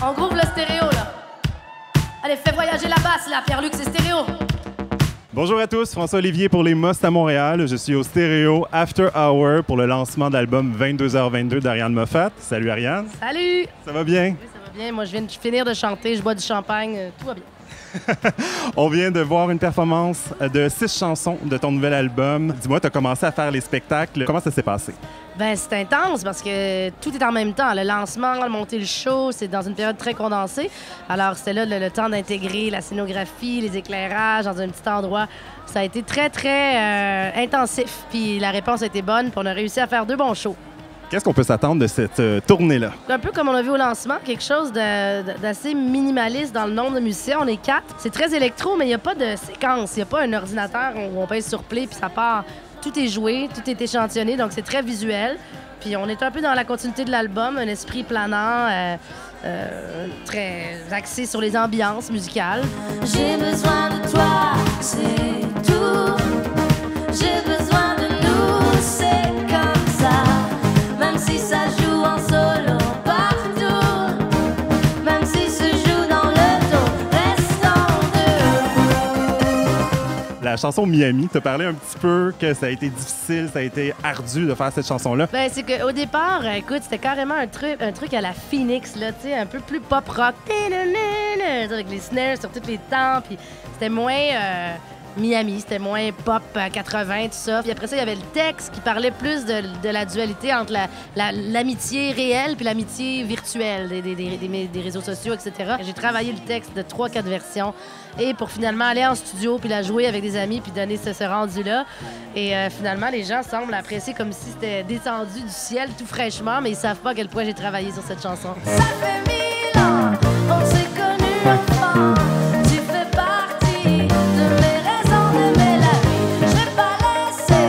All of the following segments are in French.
On groove le stéréo, là. Allez, fais voyager la basse, là, Pierre-Luc, c'est stéréo. Bonjour à tous, François Olivier pour les Most à Montréal. Je suis au Stéréo After Hour pour le lancement de l'album 22h22 d'Ariane Moffat. Salut Ariane. Salut. Ça va bien? Oui, ça va bien. Moi, je viens de finir de chanter, je bois du champagne, tout va bien. On vient de voir une performance de 6 chansons de ton nouvel album. Dis-moi, tu as commencé à faire les spectacles. Comment ça s'est passé? Ben, c'est intense parce que tout est en même temps. Le lancement, monter le show, c'est dans une période très condensée. Alors, c'était là le temps d'intégrer la scénographie, les éclairages dans un petit endroit. Ça a été très, très intensif. Puis la réponse a été bonne, puis on a réussi à faire 2 bons shows. Qu'est-ce qu'on peut s'attendre de cette tournée-là? Un peu comme on a vu au lancement, quelque chose d'assez minimaliste dans le nombre de musiciens. On est 4. C'est très électro, mais il n'y a pas de séquence. Il n'y a pas un ordinateur où on pèse sur play puis ça part. Tout est joué, tout est échantillonné, donc c'est très visuel. Puis on est un peu dans la continuité de l'album, un esprit planant, très axé sur les ambiances musicales. J'ai besoin de toi, c'est tout. J'ai besoin de nous, c'est comme ça. Même si ça joue en solo partout, même si se joue dans le dos, restons debout. La chanson Miami, tu as parlé un petit peu que ça a été difficile, ça a été ardu de faire cette chanson-là. Ben, c'est qu'au départ, écoute, c'était carrément un truc à la Phoenix, là, tu sais, un peu plus pop-rock, avec les snares sur tous les temps, puis c'était moins Miami, c'était moins pop 80, tout ça. Puis après ça, il y avait le texte qui parlait plus de la dualité entre l'amitié réelle puis l'amitié virtuelle des réseaux sociaux, etc. J'ai travaillé le texte de 3-4 versions et pour finalement aller en studio puis la jouer avec des amis puis donner ce rendu-là. Et finalement, les gens semblent apprécier comme si c'était descendu du ciel tout fraîchement, mais ils savent pas à quel point j'ai travaillé sur cette chanson. Ça fait 1000 ans, on s'est connus enfants. Tu fais partie de mes raisons d'aimer la vie. Je vais pas laisser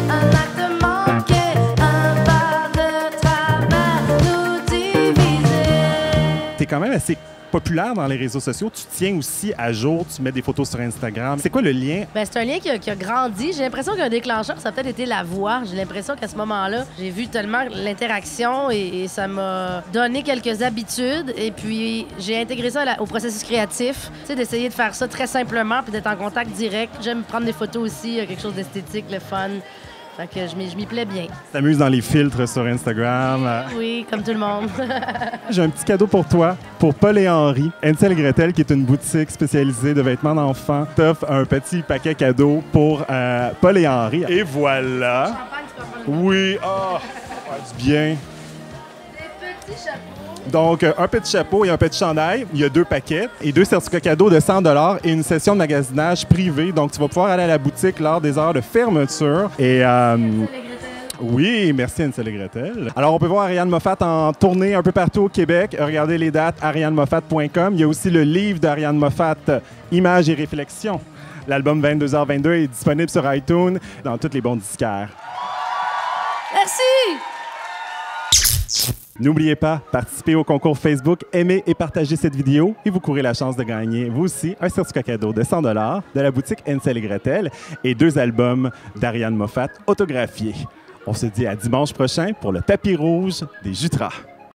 un acte manqué, un pas de travers nous diviser. Tu es quand même assez populaire dans les réseaux sociaux. Tu tiens aussi à jour, tu mets des photos sur Instagram. C'est quoi le lien? Ben, c'est un lien qui a grandi. J'ai l'impression qu'un déclencheur, ça a peut-être été la voix. J'ai l'impression qu'à ce moment-là, j'ai vu tellement l'interaction et ça m'a donné quelques habitudes. Et puis, j'ai intégré ça au processus créatif. Tu sais, d'essayer de faire ça très simplement puis d'être en contact direct. J'aime prendre des photos aussi, quelque chose d'esthétique, le fun. Fait que je m'y plais bien. Tu t'amuses dans les filtres sur Instagram. Oui, comme tout le monde. J'ai un petit cadeau pour toi, pour Paul et Henri. Hansel et Gretel, qui est une boutique spécialisée de vêtements d'enfants, t'offre un petit paquet cadeau pour Paul et Henri. Et voilà. Oui, oh, ça fait du bien. Des petits chapeaux. Donc, un petit chapeau et un petit chandail. Il y a 2 paquets et 2 certificats cadeaux de 100 $ et une session de magasinage privée. Donc, tu vas pouvoir aller à la boutique lors des heures de fermeture. Et oui, merci Hansel et Gretel. Alors, on peut voir Ariane Moffat en tournée un peu partout au Québec. Regardez les dates, arianemoffat.com. Il y a aussi le livre d'Ariane Moffat, Images et réflexions. L'album 22h22 est disponible sur iTunes, dans tous les bons disquaires. Merci! N'oubliez pas, participez au concours Facebook, aimez et partagez cette vidéo et vous courez la chance de gagner, vous aussi, un certificat cadeau de 100 $ de la boutique Hansel et Gretel et 2 albums d'Ariane Moffat autographiés. On se dit à dimanche prochain pour le tapis rouge des Jutras.